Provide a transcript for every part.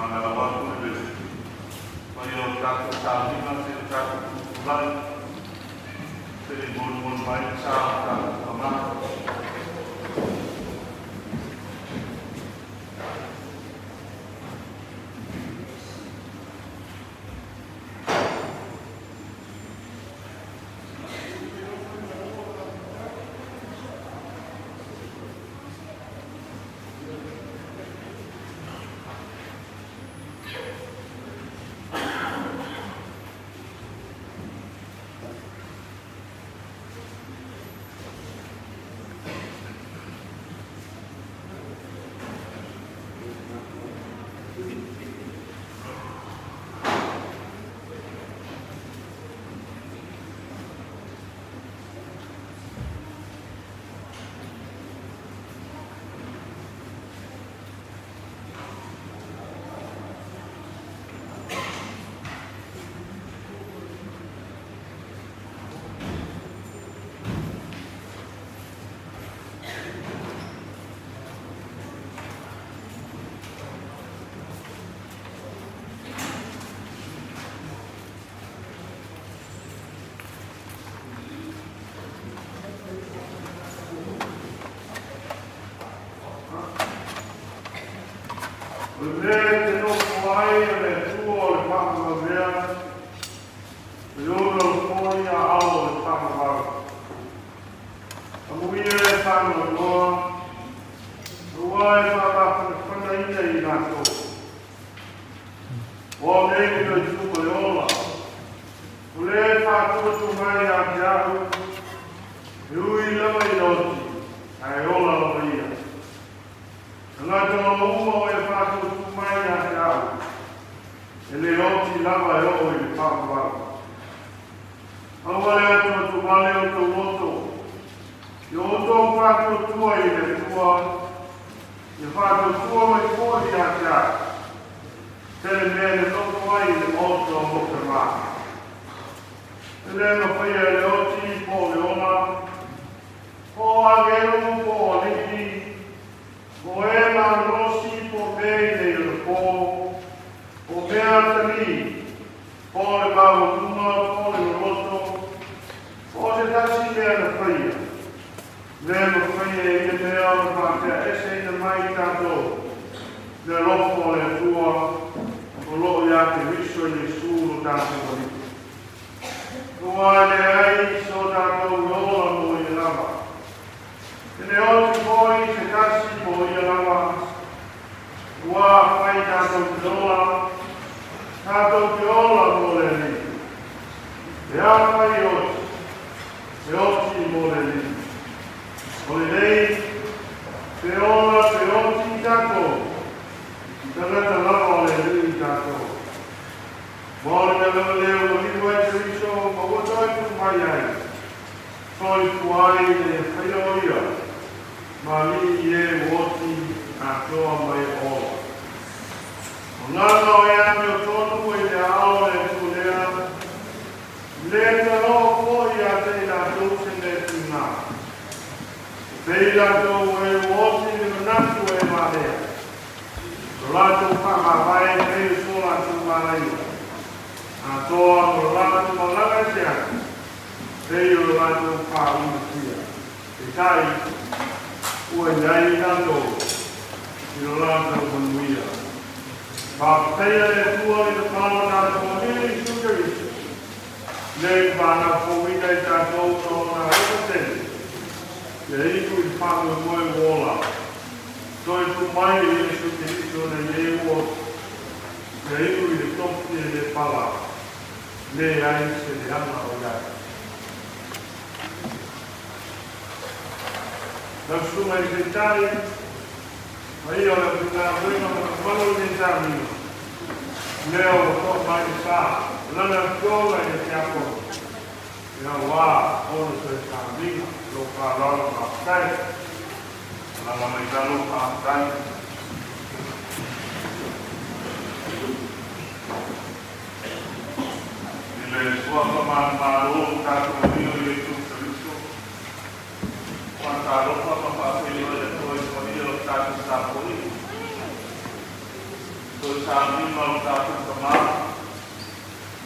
Mangala watu ile. Kwa hiyo tatu sabi na tatu kulai. Jadi bon baik sah sama. Vedete non mai nel tuo il fanno via, loro poi a alo il fanno varo. A muovere fanno loro, vuoi fare quando in nato. O meglio il tuo leola, vuoi fare tutto mai a chiaro, lui lo inoltre, e ora lo via. Nella uno è fatto tu mai a chiaro e le occhi lava e oi il papà. Non volevo tu male o tu voto. Io ho fatto tuo e le tuo. Io ho fatto tuo e fuori a chiaro. Se le bene non puoi le otto o fermare. E le non fai le occhi poi ona. O avere un po' di Poema rossi povei del po, povertami, poi bautuma, poi rosso, poi dassi nella fria. Nella fria e nella parte essere mai tanto, nell'oppo le tua, con l'olio che visto nessuno tanto bonito. Tu hai soltanto un'ora noi lava. E le oggi poi se tassi poi lava, qua fai tanto viola vuole lì, e fai oggi, e oggi vuole lì, vuole lei, se ora, se oggi tanto, se la vuole lì tanto, vuole che non le ho detto e ci dico, ma vuoi tu mai hai, poi fuori e fai io. Ma lì è vuoti a tua mai ora. Un anno e anno tutto e le aule culea, le però poi a te la luce del finale. Veila dove vuoti non nato e marea. Lato fa ma vai e solo a tu marea. A tua lato ma la vecchia. E io lato fa un sia. E sai, uai tanto il lato con guida. Ma per fuori da fare tanto con su che lei va a fuori e tanto non ha niente. E tu il fanno poi vola. Toi tu mai su che sono le uo. E tu il tocchi e le pala. Le hai se le hanno oggi. La sua Italia, ma io la prima valorizzarmi, leo mai sa, la scuola che siamo, io va, ora se sta lo farò a te, la metà lo fa a te. Le sua mamma lo sta con io e tu. Quanta roba papà che io le poi con io sta poi sabi mau satu kemar,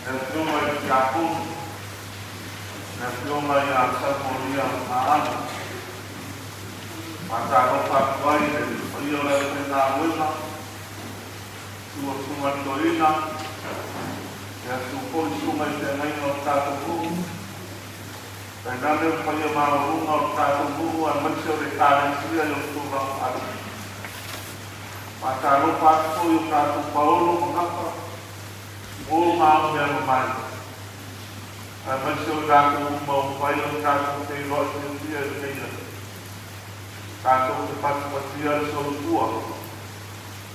dan cuma jatuh, dan cuma yang semulia maan, masa rokat bayi dan periolah penawina, semua doina, dan semua jangan satu buku, dan nanti periolah mau satu buku, mencuri tarik dia yang kurang ada. Maka lupa aku yung satu Paulo mengapa mau yang main. Mensudah aku mau bayar satu telos dia dia. Satu tempat dia seluruh.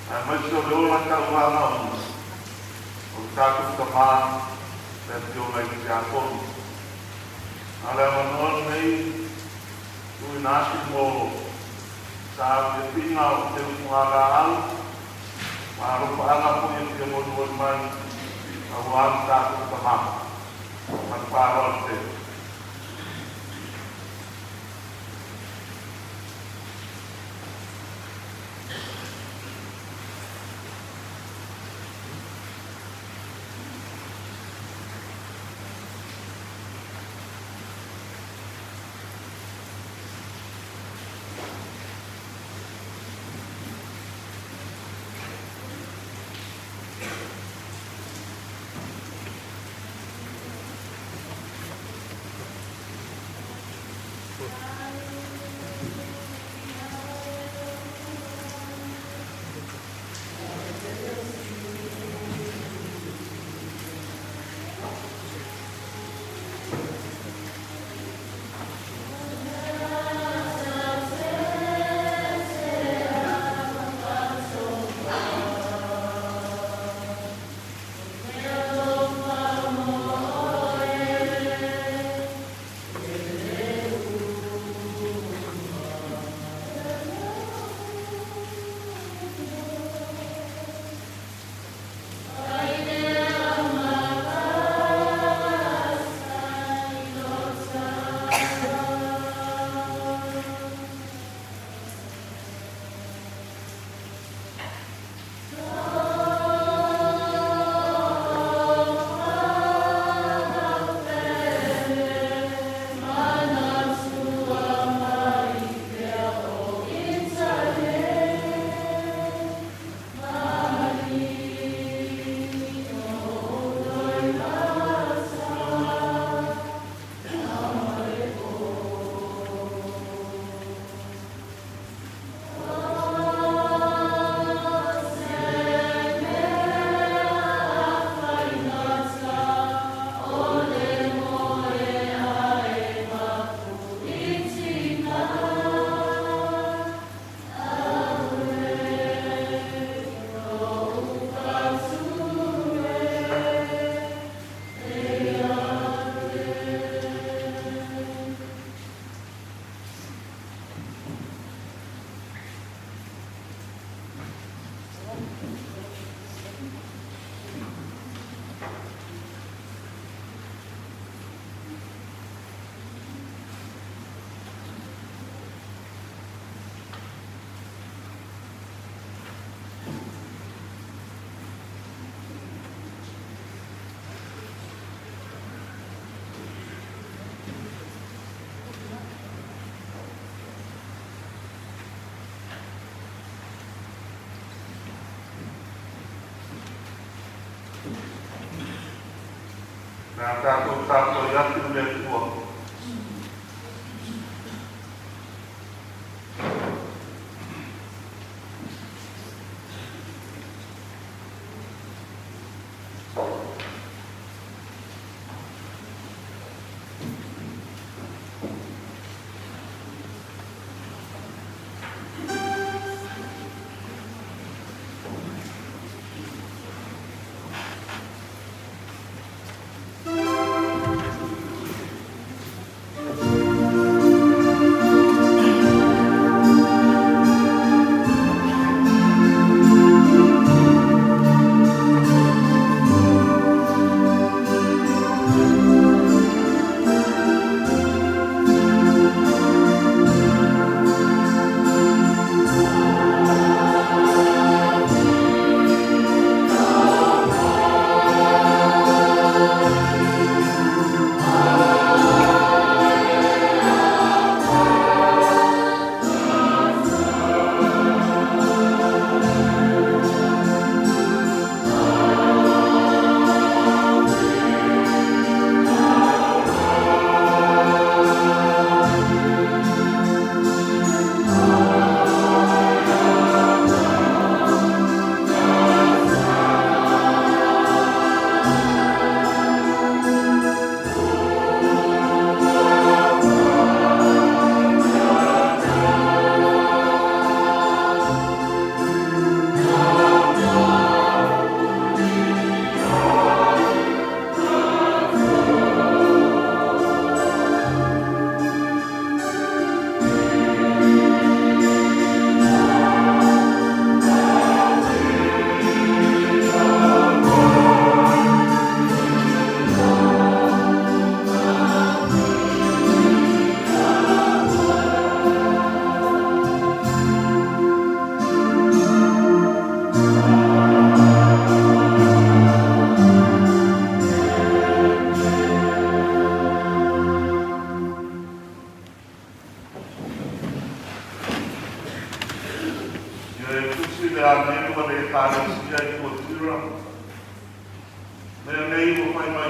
Mensudah orang kawan satu teman dan dia lagi jatuh. Ada menurut ni tu nasi mau sabe pingal teu pengalaan baru anak punya dia mau main awal satu teman parol teh Nah, satu yakin dia tua.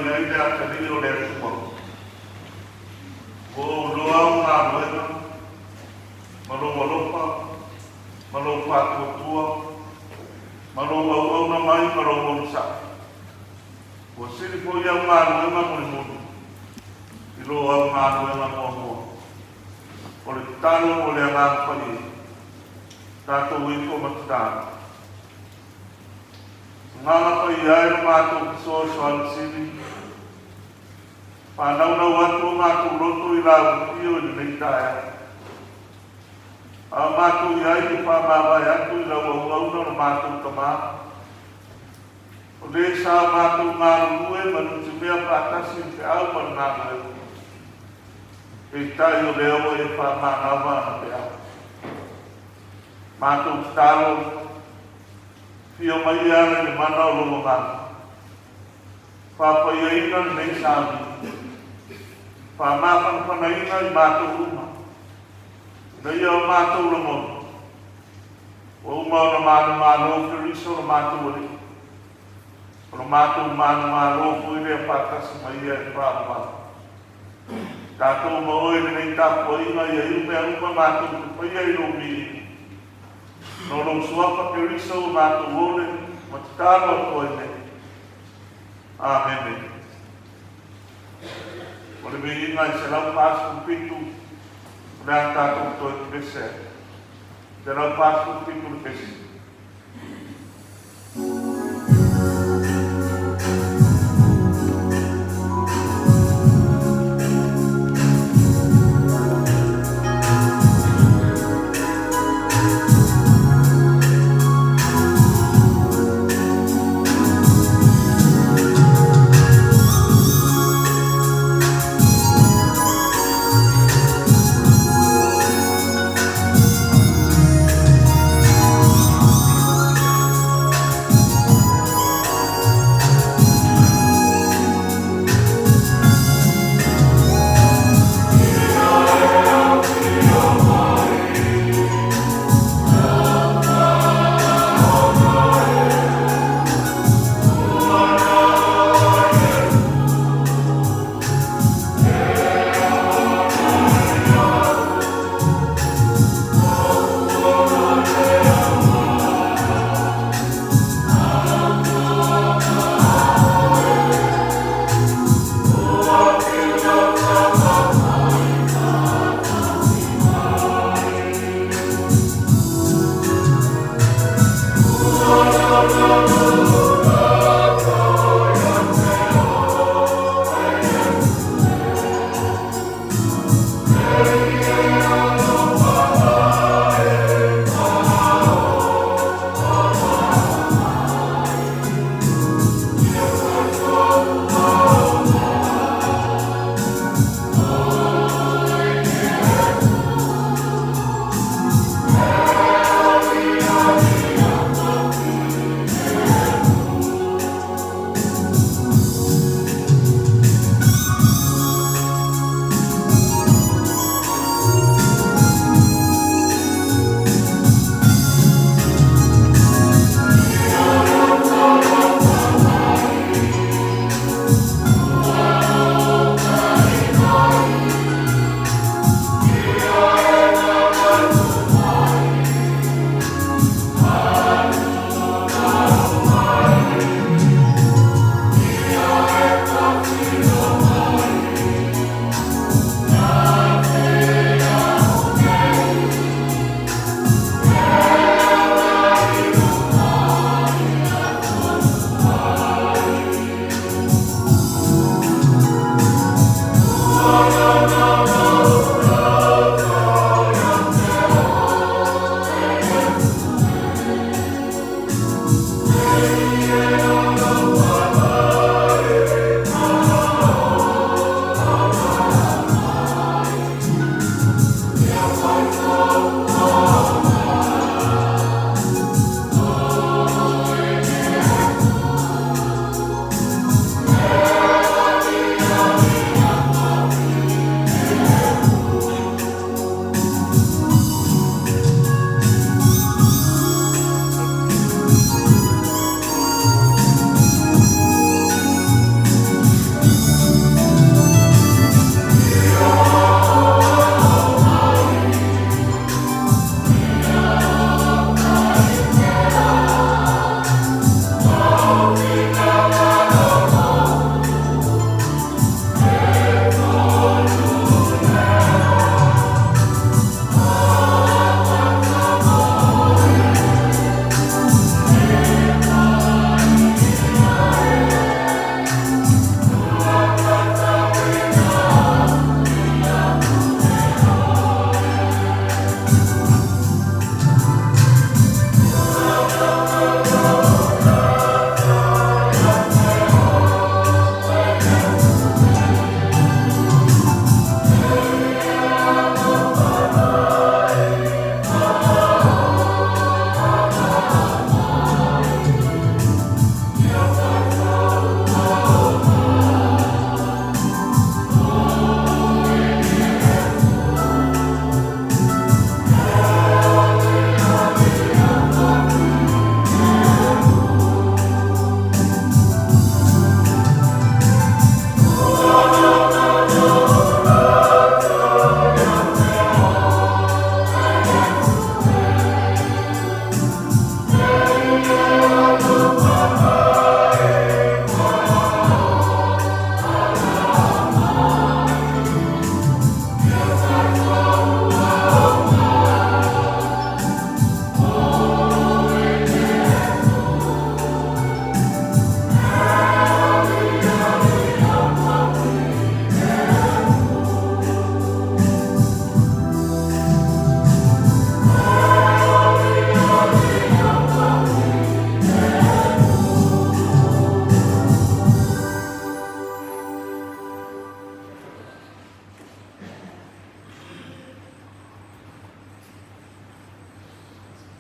ai le atari o le atua. O loa ngā ruena, maloa lopa, maloa pātua, maloa au na mai, maloa au sa. O siri po ia ngā ruena mori mori, i loa au ngā ruena mua mua. O le talo o le ngā pai, tātou i ko matutana. Nganga pai ai no mātou kisoa soan siri, whanau atu mātou roto i rāu tio i nei tae. A mātou i ai ki whamawai atu i rau au auna no mātou tamā. O le sā mātou ngā rue manu te mea pātasi te au manu ngā rue. E tai o leo e whamanawa na te au. Mātou tālo, fio mai ana ni mana o lomo ngana. Whapai aina ni nei sāmi. Whamāpang whanaina i mātou uma. Nei au mātou lomo. O uma o na māna mālo kiriso na mātou ori. O na mātou māna mālo kuire a pātasi mai e whāma. Tātou maoi ni nei tāpua inga i a iume a uma mātou tupai ai no mii. No lo suapa ke riso ma tu ole ma talo ko ne. Amen. Ole me ina se la pas un pitu na ta ko to pese. Se la pas un pitu pese.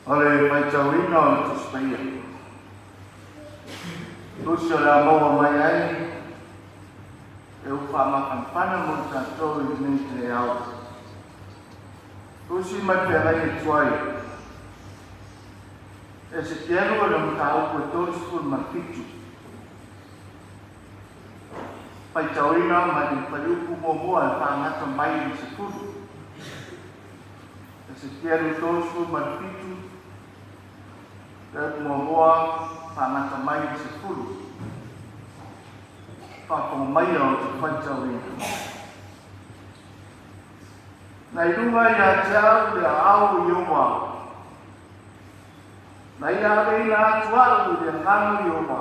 Ole mai tauina o tu spaia. Lucio la moa mai ai. E o whamakampana mo tātou I nei te au. Lucio mai pe rai e tuai. E se kiano o mo tāu koe tōri skul makitu. Pai tauina mai ni pariuku mo moa e whangata mai I se kuru. E se kiano tōri skul makitu. Te moa whangata mai I se kuru. Whakong mai au te whaitauina. Nei runga I a te au le au I o wā. Nei a reina atu au le ngangu I o wā.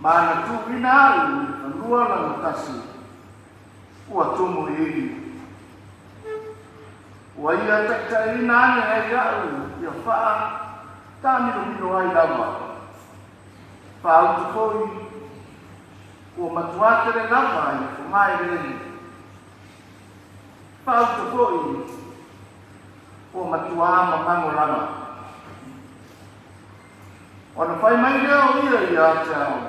Mana tu ina au I whanua la mutasi. Ua tumu I iri. Ua ia tekta ina ane ai au I a whaa. Tāmiro mino ai lawa. Whau te koi. Ua matuatere lawa I whangai rei. Whau te koi. Ua matuama mango lawa. Ona whai mai reo ia I a te au.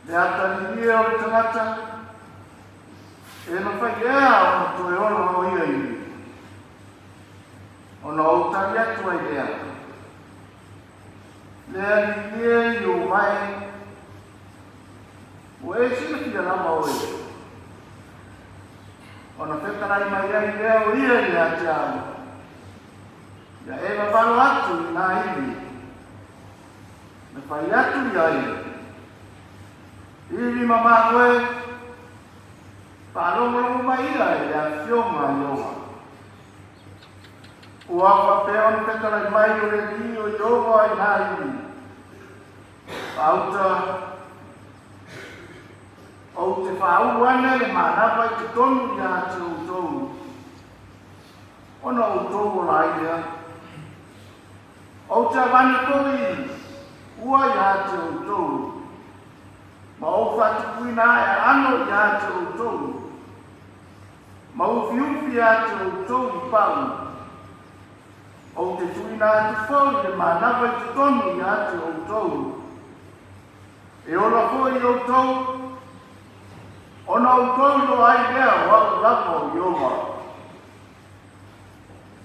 Le atari ia o te ngata. E na whai ea ona toe olo o ia I. Ona o tari atu ai ea. Le ali ia I o mai. O e sila ki alama o e. Ona whekarai mai ai leo ia I a te au. Ia e mapano atu I nā iri. Me whai atu I ai. Iri mama koe. Whanongo mai ia e a whionga I oa. Ua whapeon whekarai mai o le li o I oa I nā iri. Auta. O te whau ane le manapa I te tonu I a te utou. Ona utou o la ia. O te avane koi ua I a te utou. Ma o whatupuina e ano I a te utou. Ma uwhiuwhi a te utou I pau. O te tuina atu whau le manapa I te tonu I a te utou. E ola foi I utou. Ona utou no ai lea wau lapo I owa.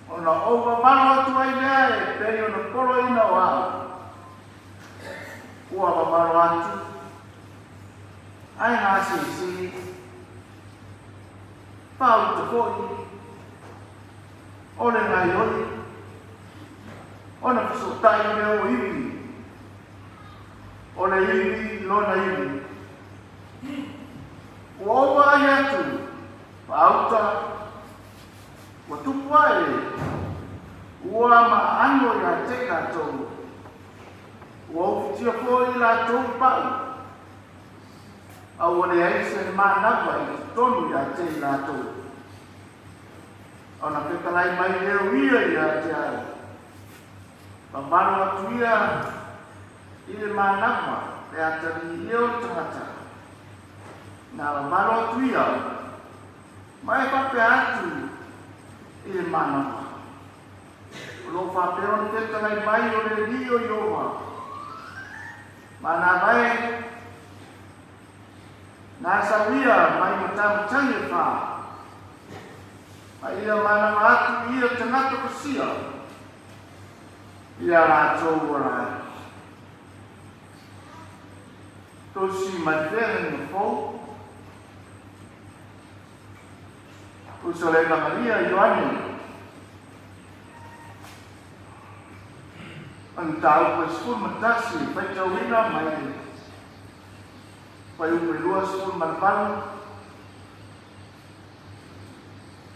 Ona owa mano atu ai lea e peri ona koro ina o au. Ua mamaro atu. Ai ngā si. Pau te koi. Ole ngā ioi. Ona pisotai leo iwi. Ole iwi lona iwi. Ua owa ai atu. Pauta. Ua tupu ai. Ua ma ano I a te katou. Ua ufitia koi la tou pau. Au ole aise manapa I tonu I a te katou. Ona kekalai mai leo ia I a te au. Pamano atu ia I le manapa le atari I o tangata. Nā maro atu ia, mai pape atu I le manapa. Lo whape on te tangai mai o le rio I owa. Mana mai, nā sawia mai matamutangi e wha. Mai ia manama atu ia tangata kasia. Ia rātou warai. Tosi matere ni fau. Usolena Maria Ioane. Antau ko skul matasi, pai tauina mai. Pai upelua skul manpalu.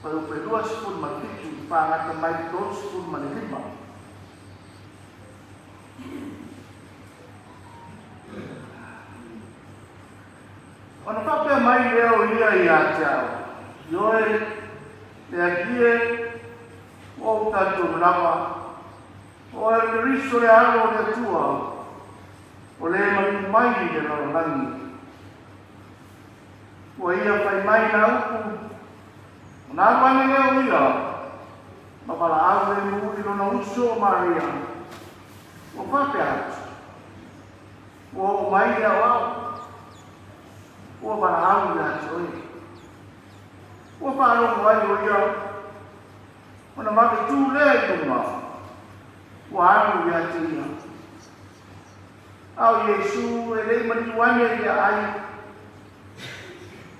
Pai upelua skul matitu, pangata mai to skul manilima. Ona pape mai leo ia I a te au. Ioe, te akie, o tātou rawa, o e riso le aro le tua, o le mani mai le rawangi. O ia whai mai na upu, o nā wane leo ia, ma pala au e mu i lona uso Maria. O pape atu. O mai ia wau. O pala au ia atu e. O pala o ai o ia. Ona maki tū lea i lunga. O anu ia te ia. Au Yesu e rei mani wane ia ai.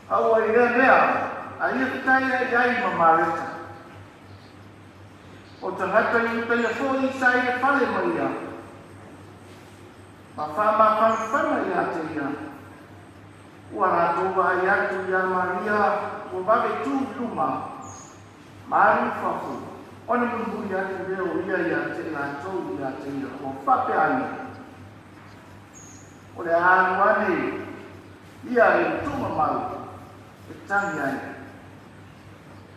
Au ai rea lea. Ai e kitai ai ai mamareta. O tangata i utai a fōi sai e pale mai ia. Ma whama ia te ia. Ua rātua ai atu ia Maria. O babe tū luma. Maru whafu. Ona mungu ia te reo ia ia te ia tōu ia te ia. O whape ai. O le anu ane. Ia e tūma mau. E tangi ai.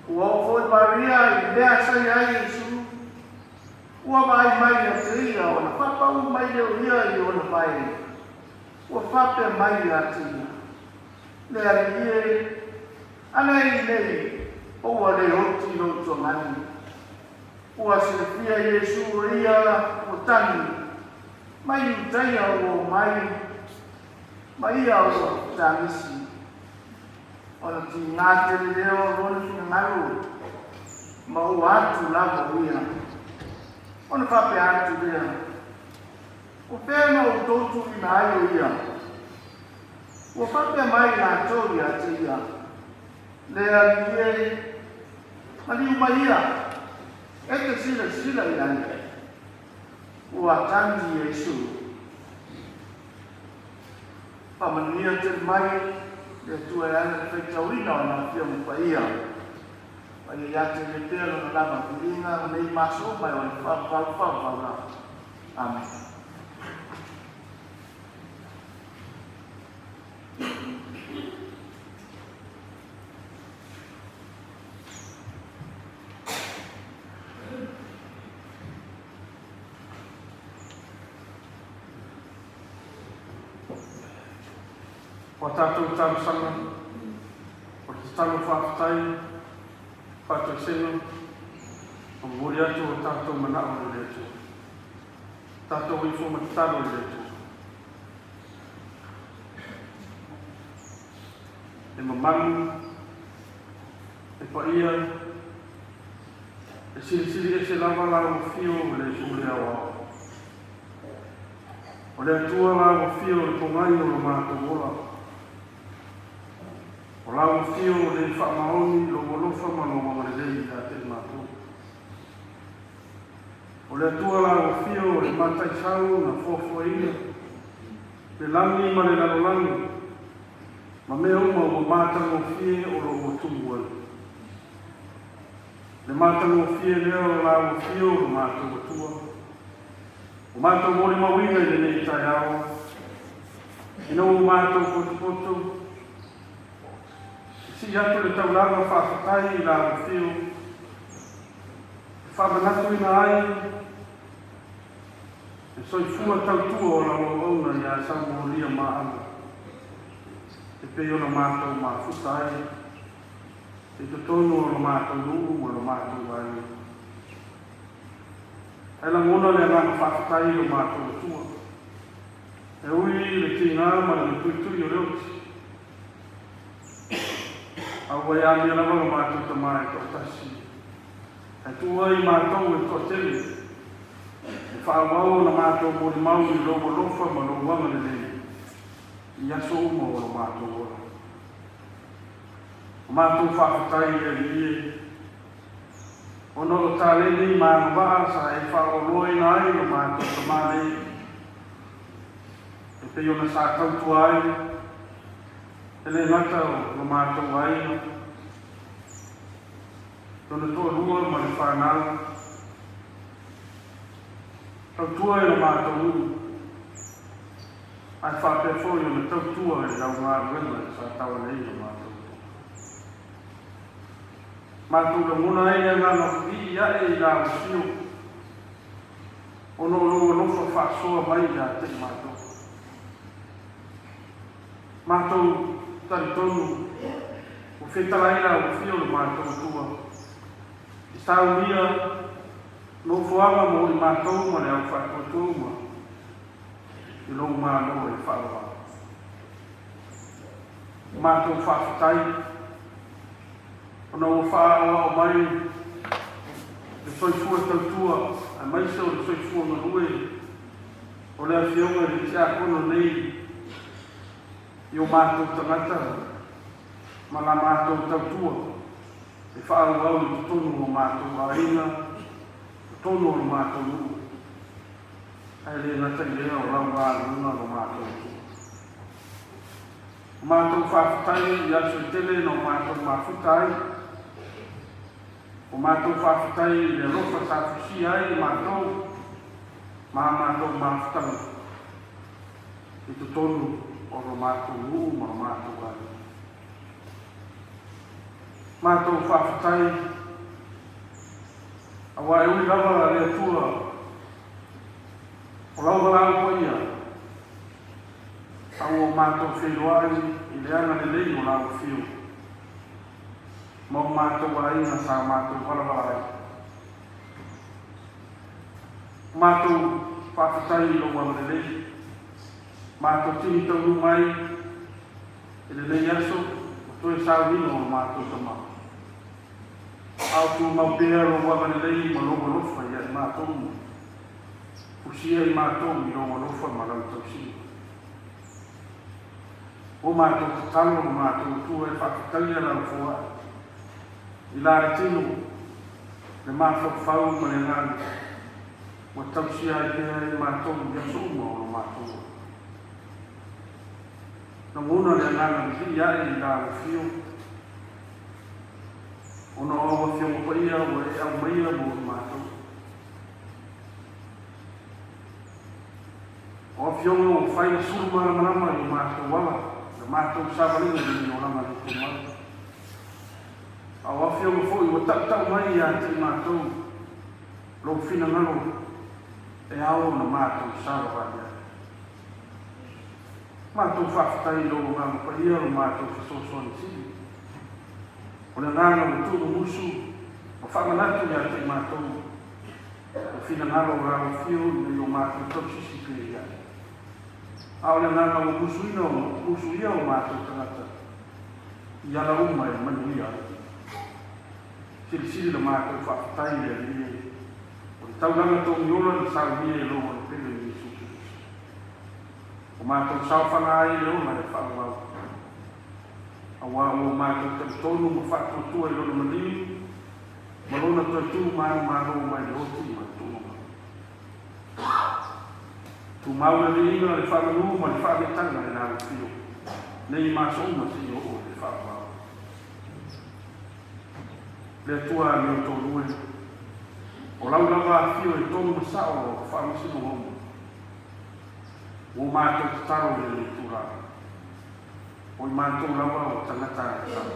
Ua o foi Maria i lea sai ai Yesu. Ua mai a te ia o na whapau mai leo ia i o na mai. Ua whape mai a te ia. Lea ri ie. Ana i nei. Ua le hoti no tō mani. Ua se fia Yesu ia o tangi. Mai utaia o mai. Mai a o tangisi. Ona ti ngā te leo rona ki ngaru. Ma o atu lava ia. Ona whape atu lea. O pēna o tōtu i na ai o ia. O whape mai ngā tōri a te ia. Lea li e. Mali uma ia. E te sila i ane. O atangi Yesu. Pamania te mai. Le tua e ana te whaitauina o nā whia mupa ia. Pai e ate le pēro na lama kuringa, nei maso mai o le whau rā. Amen. O tātou tāmsanga, o te tano whaafatai, whātou seno, o mori atu o tātou mana o le atu. Tātou i fōma te tano le atu. E mamanu, e paia, e siri e se lava la o fio o le sumre awa. O le atua la o fio o le pongai o lo mātou ola. O lau fio le whamaoni lo wolofa ma lo mamarelei a te mātou. O le atua lau fio le matai sau na fofoina. Le langi ma le lalolangi. Ma mea uma o mātango fie o lo motumua. Le mātango fie leo lau fio lo mātou atua. O mātou mori mawina i le nei tai au. Ino o mātou potu. Si atu le taulaga whaafatai i la whio. Whamanatu ina ai. E soifua tautua o la wauna i a Samoria maana. E peo na mātou maafuta ai. E totono o la mātou nuu o la mātou ai. E la ngona le ngana whaafatai o mātou atua. E ui le tina ma le tuitui o reuti. Awa ia mea lava o mātou tamai kotasi. E tua i mātou e kotele. E whaamau na mātou mori mau i logo lofa ma lo wanga le lei. I aso uma o mātou ora. O mātou whaafatai e rie. O no tāleni māna waa sa e whaoloi nai o mātou tamai. E peo na sa kautua ai. Ele ngata o mātou aina. Tona toa rua ma le whanau. Tautua e o mātou uru. Ai whapefoi o na tautua e lau ngā ruenga sa tawa nei o mātou. Mātou la muna e ngā ngawhi ia e i lau sio. Ono loa lofa whaasoa mai ia te mātou. Mātou taritonu, o whetalaina o whio le mātou tua. I taunia no fuanga mo i mātou ma le au whakotū ma i lo mālo e whaua. Mātou whawhatai ona o whaua o mai le soifua tautua a maisa o le soifua manue o le awhionga le tia kono nei i o mātou tangata ma la mātou tautua e whaau au i tonu o mātou aina tonu o mātou nuu ai le ngata i lea o lau wāluna o mātou mātou whawhatai i aso i tele no mātou mawhutai o mātou whawhatai i le rofa tāwhisi ai i mātou mātou mawhutanga i tu tonu o ro mātou nuu ma mātou ai mātou whawhatai a wai ui rawa le atua o lau walau ko ia a o mātou whenua i le anga le lei o lau whiu mau mātou ai na sa mātou warawai mātou whawhatai i lo wang le lei mātou tini tau mai i le lei aso o toi sao nino o mātou tamau au tu mau pēr o wanga le lei ma longa lofa i ai mātou usia i mātou i longa lofa ma lau tausi o mātou tatalo o mātou tua e whakatalia lau fua i lare tino le mawhakawhau ma le ngani wa tausi ai pēr i mātou i aso uma o mātou na nguna le ngana ki ai i lau fio ona o fio mo ia o e au mai mo mātou o fio mo fai suma marama i mātou wala na mātou sabalina ni o lama ni kumai o fio mo foi o tau mai a te mātou lo fina ngalo e au na mātou sabalina mātou whawhatai lo ngā pa ia o mātou whasosoni sili o le ngana o tūru musu o whamanatu ia te mātou o whina ngaro o rao whio ni o mātou tausisi pe ia a o le ngana o musu ina o musu ia o mātou tangata i ala uma e manu ia siri le mātou whawhatai ia ia o le tauranga tō miola ni sao mia e loa le pele ni suki o mātou sao whanga ai le ona e whaamau awa o mātou tonu ma whakautua i lona maniu ma lona tautu māro mai le oti ma tūma tu mau le ringa le whamanu ma le whametanga e nāru whio nei māso uma si o le whamau le tua me o tōru e o laulawa whio e tonu masao o whamasino homo o mātou tataro le tura o mātou rawa o tangata e tau.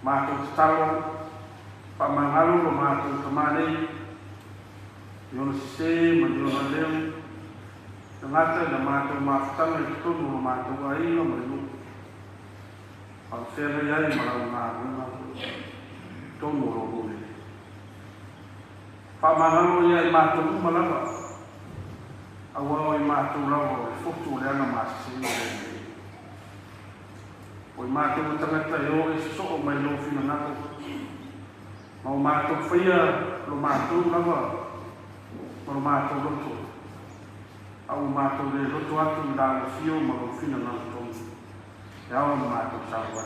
Mātou tataro, whamangalo o mātou tamanei, i ona sise, ma i ona leo, tangata na mātou mawhatanga i tonu o mātou aina ma iu. Au whera iai marau ngā runga, tonu o rore. Whamangalo iai mātou umalawa, awa o i mātou rawa o fotu o leana māsise i o i mātou tangata e o e so o mai lo fina ngako. Ma o mātou whaia lo mātou lawa, ma lo mātou loto. Au mātou le loto atu i lāna fio ma lo fina ngako tonu. E awa mātou sawa.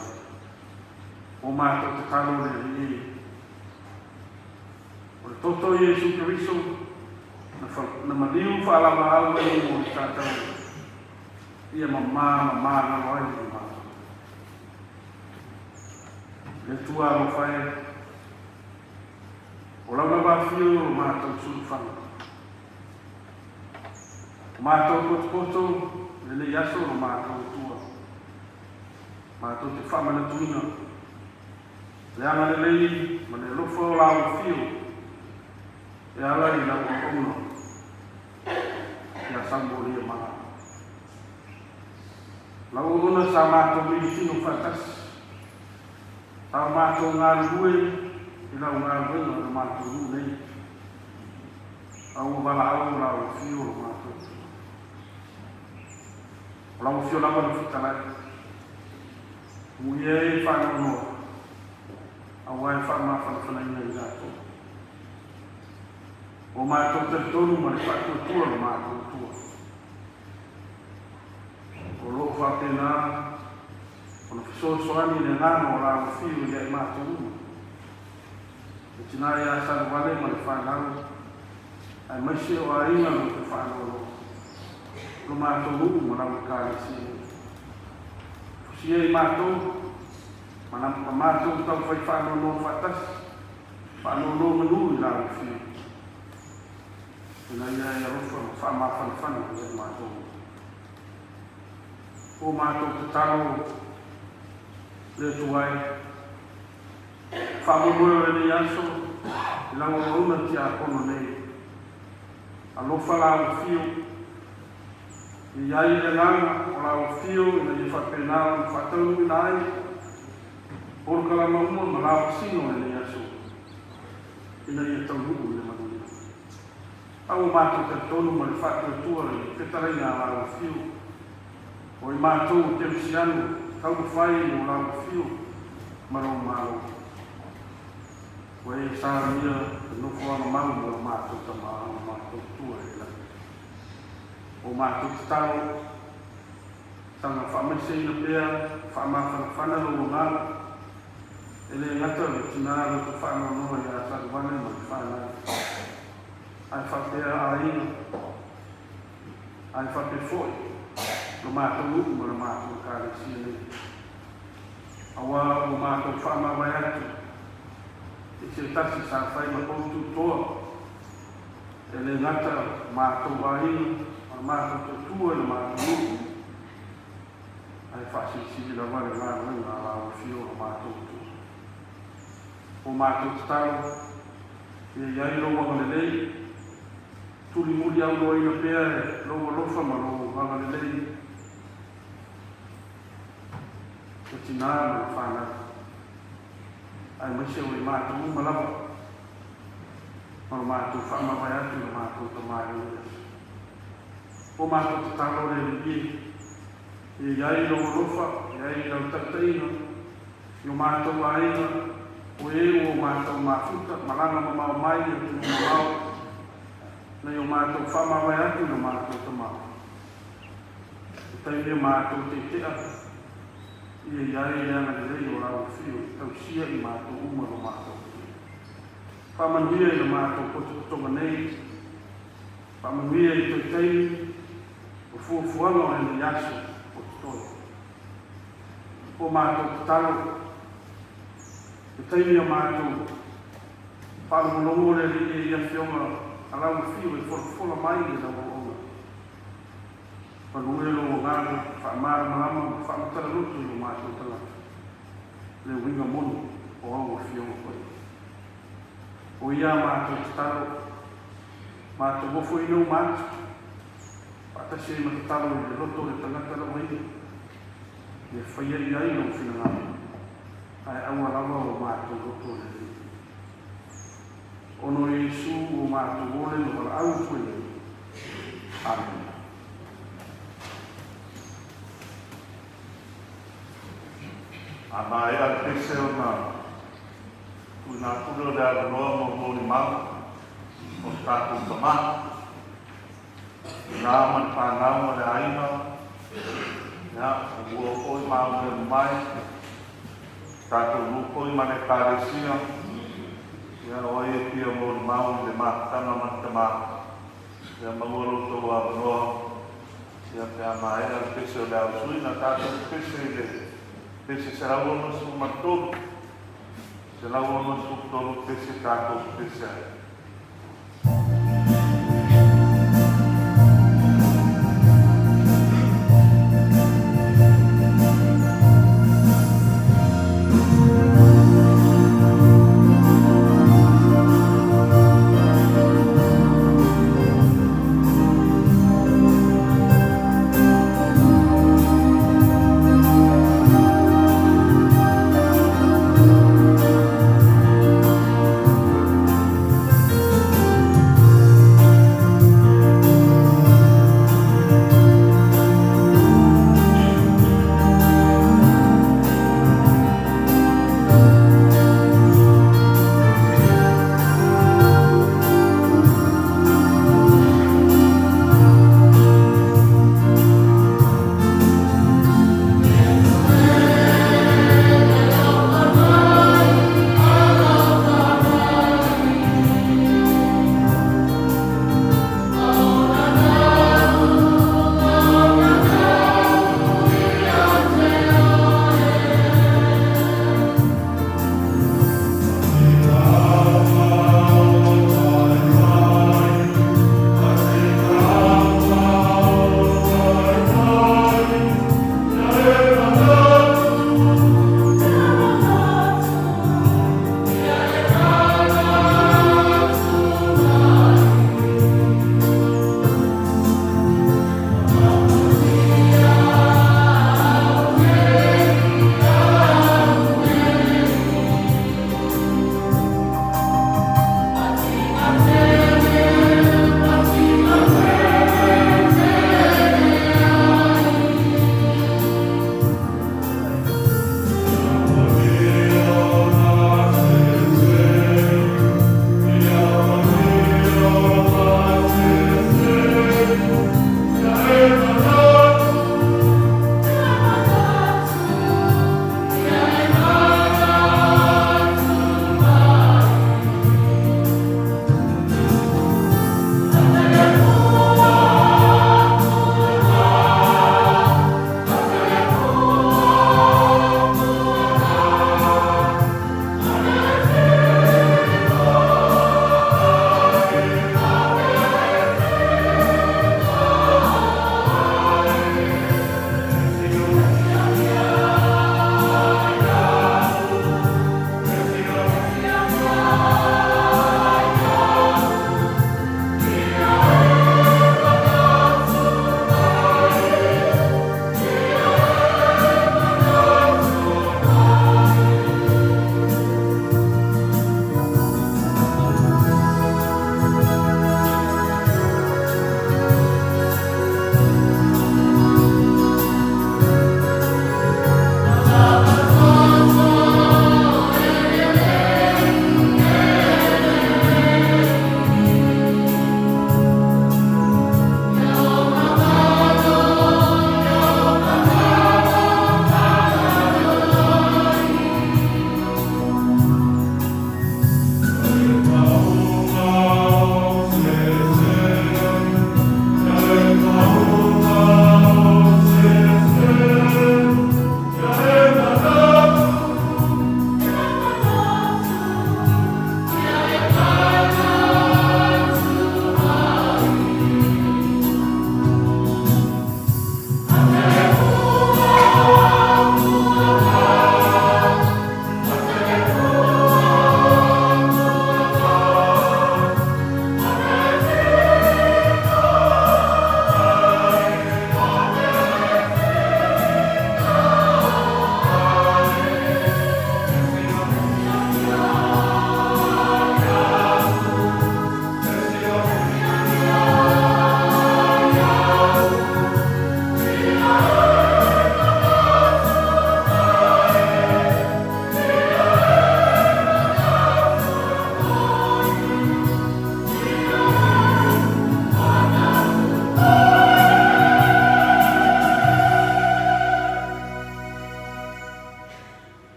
O mātou te kalo le rie. O le toto Iesu Keriso, na maniu whaalawa au e mo i tātau. Ia mamā na wai i mātou. Le tua o whae, o launa wāwhio o mātou surufanga. Mātou koto, le le yaso o mātou tua. Mātou te whamana tuina. Le anga le lei, ma le lofo o lau whio. E ala i lau o kono. Ia sambo lia maha. Lau o sa mātou mi tino whatasi. Tau mātou ngā rue, ila ngā wena o mātou nei. Au wala au la o fio o mātou. O lau fio lawa na whitalai. Muia e whanonoa. Au ai whanawhana ina i rātou. O mātou te tonu ma le whakautua o mātou tua. O loo whapena, o na whisosoani le ngāno o lau fio i ai mātou uma. E tina e a saru wale ma le whanau. Ai maise o a inga no te whanau. Lo mātou umu ma lau kālesi. Fusia i mātou. Manampa mātou tau whai whanau no whatasi. Whanau no manu i lau fio. Ina ia ia rofa ma whamawhanawhana i mātou. O mātou te taro le tuai. Whamomoe e ni aso, i lango una ti a kono nei. Alofa lau fio, i iai le langa o lau fio, i na i whapenao, i whatau i nai. Orka la maumua ma lau sino e ni aso. I na i tau nuku i le manuia. Au mātou te tonu ma le whakau tua i whetarai ngā lau fio. O i mātou te msianu, tau whai o lau fio, maro malo. O e sāria, e nofo ana mau o mātou tamaa, o mātou tua e la. O mātou te tau, tanga whamese ina pēr, whamawhana lo ngāra. E le ngata le tinara ko whanau noa i a saruwane ma i whanau. Ai whapea a ina, ai whape foi. Lo mātou uku ma le mātou kāre sine. Awa o mātou whamawai atu. E se tasi sa whai ma koutu toa. E le ngata mātou wahina, ma mātou te tua le mātou uku. Ai whasi sili la wale ngā runga a lau fio la mātou tua. O mātou te talo, e iai lo wanga le lei. Tuli muri au loa ina pēr e lo lofa ma lo wanga le lei. E tinā ma whānau. Ai maise o i mātou umalawa. Ma lo mātou whamawai atu na mātou tamai uias. O mātou te talo re ribi. E iai lo lofa, iai lau tataina. I o mātou aina. O e o mātou mafuta, malanga ma mau mai e tu ma mau. Na i o mātou whamawai atu na mātou tamau. E tai e mātou te tea. I e iai e ana rei o lau fio, tau sia i mātou umaro mātou. Whamanuia i na mātou kotokotonga nei. Whamanuia i tau teini. O fuafuanga o ene yaso o tutoi. O mātou tatalo. E teini a mātou. Whalamolongo le ri e ia fionga a lau fio e whalafola mai e lau o onga. Panuelo o ngāro, whaamara marama, whaamatara rutu i o mātou tala. Le winga monu o au a fionga koe. O ia mātou te taro, mātou wofo i nau mātou. Whatase i mata taro i le roto le tangata rau hei. E whaia i ai nau whina ngāro. Ai aua rawa o mātou roto le hei. Ono Yesu o mātou ole no wala au koe. Amen. Ana e a pese o na kuna kuro le a roa mo mōni mau o tātou tama. Nā man whanau le aina. Nā, o ua oi mau le mai. Tātou lukoi mane kāresia. Ia o e pia mōni mau le mātanga matama. Ia mangoro tō a roa. Ia te ama e a pese o le au sui na tātou pese le. Pese se lau ono su matoru. Se lau ono su toru pese tātou pese ai.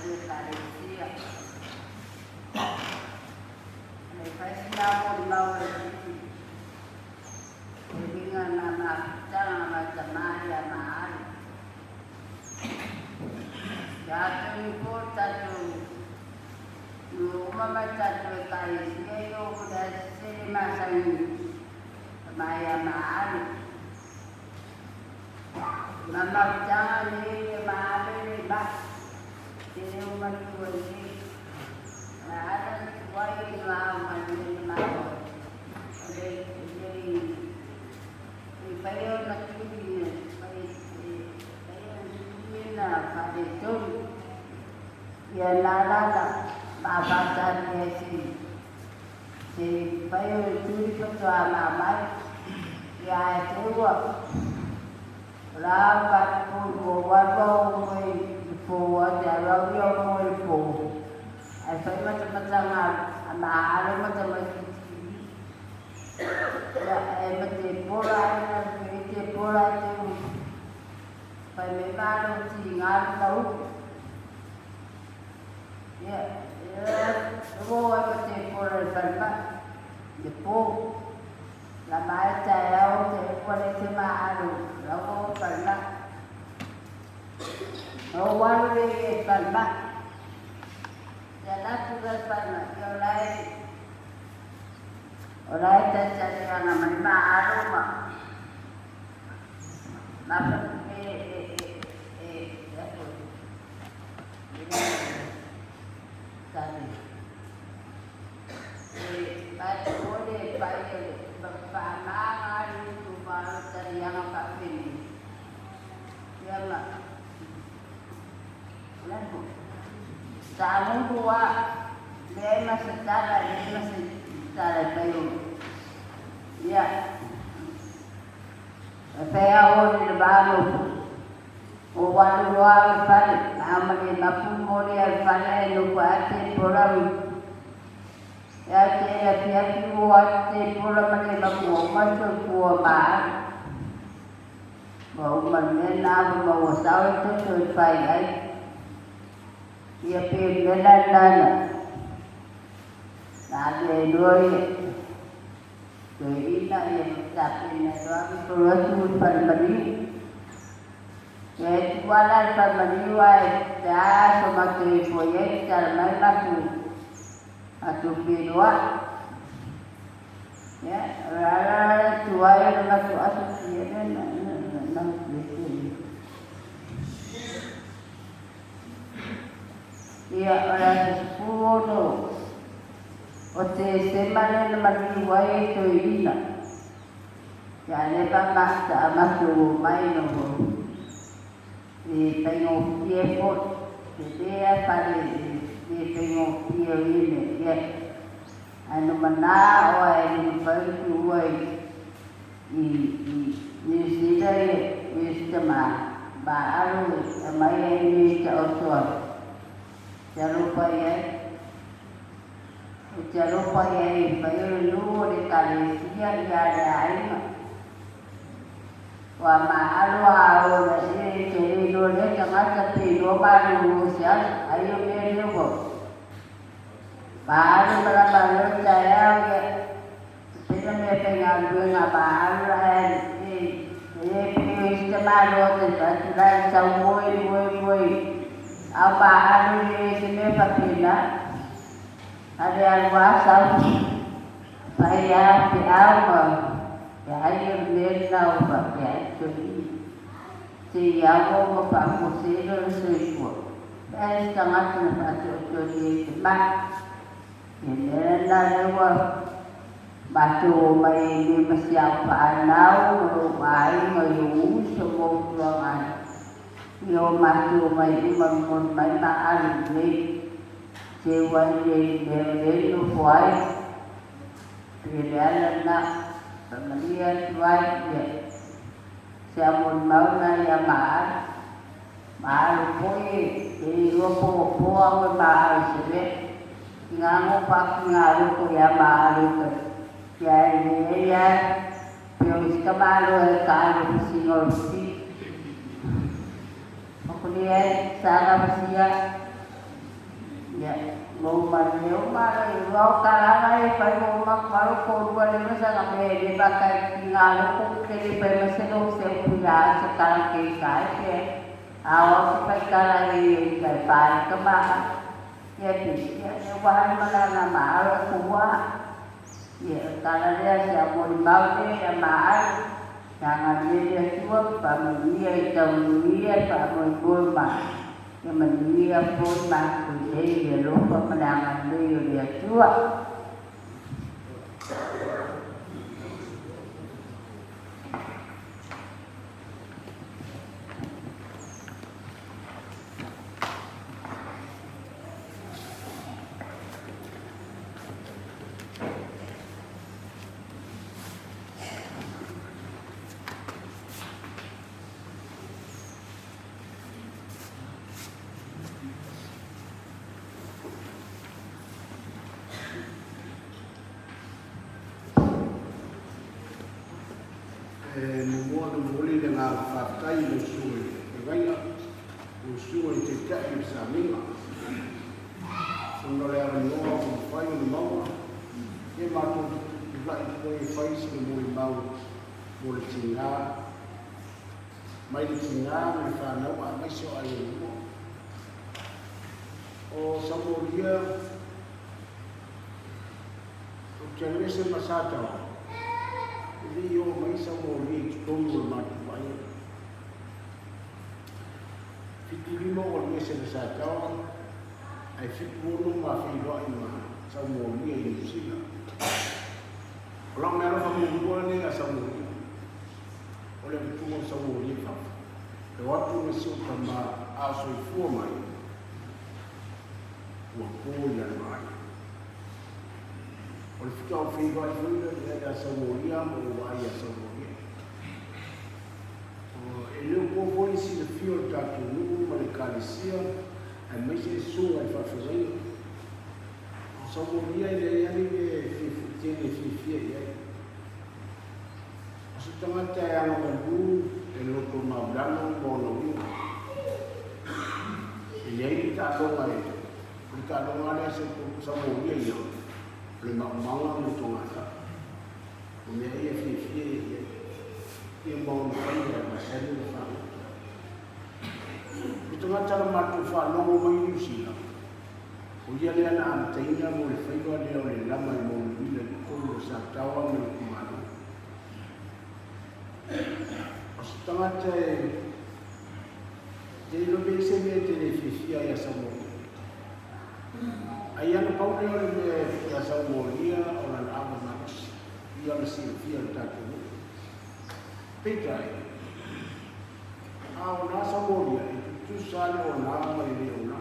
tôi tại đây xia này phải xin đau một lâu rồi thì bây giờ là chắc là chậm ai là mà ya tôi có ta tôi nếu mà ta tôi tại xia yo đã xin mà sang mà ya mà Mama jangan ni mak ni mak, ini umur tua ni, ada wajib mak ni mak, jadi bayar nak ni, bayar ni nak pada tu, ya nala nak baca ni si bayar tu ketua mama, ya tu Rapat pun walau pun ada lalu pun, saya macam-macam ada macam-macam. Betul pula tu, pemelalu tinggal tahu. Ya, semua betul pula sebab depo. Lama saya boleh semaru, lalu pernah awal ni pernah, jadi sudah pernah. Orang tercari orang mana aroma, apa tadi, baca boleh baca. Pandangan itu baru dari yang apa ini, ya lah. Lalu, tahun dua, dia masih tahu, ya. Saya awal baru, awal dua kali, nama dia bapun mulia kali lupa hati pulang. Ya tiap buat pulang mereka masuk buat mau mengenal mau tahu itu selesai kan? Dia pilih dan ada dua jadi nak yang tapi nak dua perlu permadi. Jadi walau permadi wae dah semakin proyek jalan masuk. Atau kedua, ya, rara tua yang masuk asosiasi nak betul. Ia orang sepuluh, oke semalam lagi wajib tu ini, jadi apa masuk main tu, di tengok dia pun, dia pada di tengok dia ini, dia anu mana awak ini perlu awak ini sedai istimewa baru semai ini cakap jangan lupa ya baru lu dikali siapa ada air wa malu dari jadi dulu jangan tapi dua baru siap ayo beri baru berapa saya film yang dengan baru ini istimewa tu dan semua apa anu ini sini fakirnya ada yang wasal saya diamal ya ayo menau pakai itu siapa mau pakai sihir sihir dan sangat membantu jadi cepat ini adalah batu mai di masjid panau rumai mayu semua ruangan yo maju mai imun mai ma'al ni jiwa ni lupai pilihan nak pemilihan baik siamun mau na ya ma'al pui di lupa puang ma'al sebe ngamu pak ngalu ko ya ma'al ko ya ni ya pius kamalu kalu singol si kemudian salam siap Ya, mau maneo mara iwao karanga pai mau makmaro korua le masa ngabe le pakai ngalo ko kele pai masa lo se punya sekarang ke sai ke awak pai kala i pai pai kema ya pi ya wahan mana mara kuwa ya kala dia sia mau mau de ya mai jangan dia tua pamia itau dia pamoi ma yang mendia pun masuk dia lupa menangan dia tua. Mungkin boleh dengan fakta yang sesuai. Kerana sesuai tidak bisa menang. Sehingga orang orang berfaham mahu. Dia mahu juga itu faham semua mahu boleh tinggal. Mai tinggal mereka nak apa soal itu. Oh semua dia. Jangan semasa tahu. Jadi yo mai samo ni tunggu mati banyak. Fitri mo orang yang sedang ai fitri mo mafi doa ima samo ni ini sila. Orang merah kamu buat ni samo ni. Oleh itu mo samo ni kap. Waktu masih utama asal formai. Waktu yang mai. Oleh itu aku fikir dia ada semuanya berubah semuanya. Ele povo esse fio da tudo maricalicia, a mesma sua fazer. Semuanya ele tem fifia. Setengah yang baru ele cuma berang bono. Ele tak ada kita ada semuanya yang lima malam itu masa, punya fifia yang mau berani bahasa ini faham. Itu macam matu faham orang ini sih. Ujian yang antainya boleh fikir dia oleh lama mau bila kalau satawa melukmana. Setengah jadi lebih seni televisi ya semua. Ayam pakai oleh biasa mulia orang Arab manusia yang sifir takut. Petai. Orang Samoa itu salah orang Malaysia.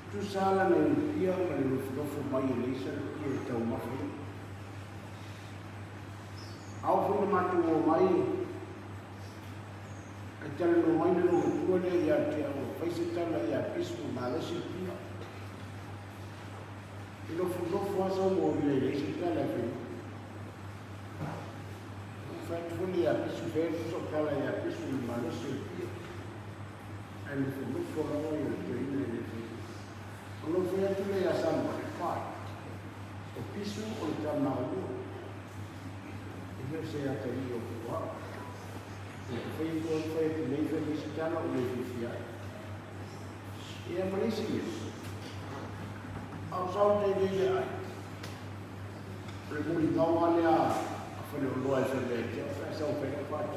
Itu salah Malaysia Malaysia Malaysia dia tahu macam. Aku pun matu mai. Ajar mai dulu tu dia ya Pakistan ya peaceful Malaysia. Ele foi só morrer, ele está lá fora. O fato foi que a pessoa veio só para lá e a pessoa não se via. Ele foi lá e ele foi ele. Quando foi a tudo ia samba, pai. O piso o está mal. Ele se atraiu o pai. Foi nem foi visitar o edificio. E a Malaysia. Outside the day, remove no one for the boys and the that's all very part.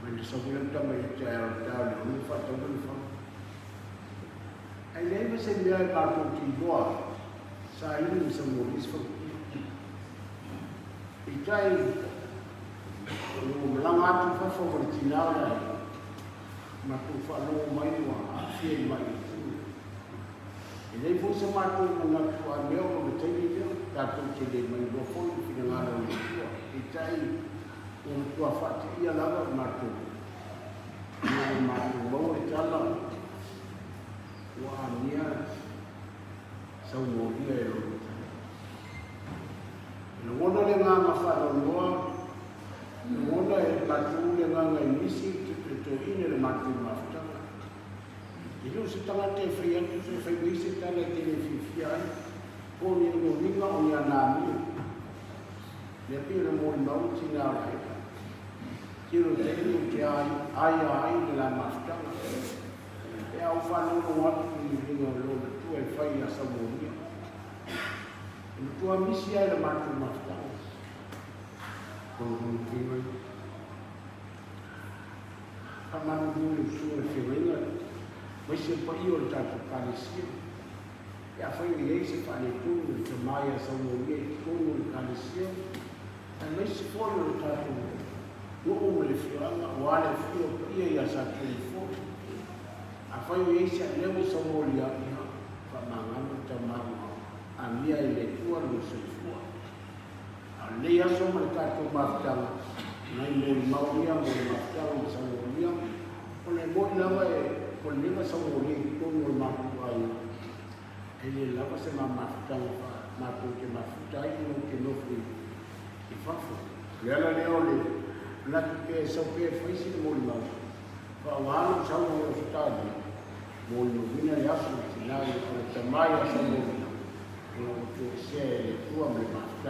When the Soviet government down the roof at the roof. I never said we are part of the war. So I knew some movies for we tried lang atu for the Tinala, Matufa, my feel my. Ele foi chamado na tua meu no televisión, tanto que ele me microfone final no tua. E aí tua fatia lá no mato. No mato bom e tal. O ania são morrer. No ono le nga fa no no ono e mato le nga inisi to ine le mato mafta. Ilu se tanga te fria tu se fai wi se tanga te le fifia ko ni no ninga o ni anami le pira mo ni mau ti na ai kiro te ni te ai ni la masta e au fa no no atu ni no lo tu e fai a sa mo ni tu a misi ai la matu masta ko ti mai amanu ni su e fai mas se poi io già palestina e a fare lei si fa le turni che mai a Samoria e con il palestina e lei si può lo tanto non le fiamma o alle fio poi ya sa che fuori a fare lei si andiamo Samoria fa mangiando tamamo a mia e le tue lo si fuori a lei a sono mercato martano noi non mauria mo martano Samoria con le buone lava con leva Samoria con il martano e le lava se ma martano ma che ma futai non che non fui e fa fu le alla le ole la che so che fai si molto fa vano ciao lo stadio molto bene ya su finale con la mai a Samoria non che se tu a me martano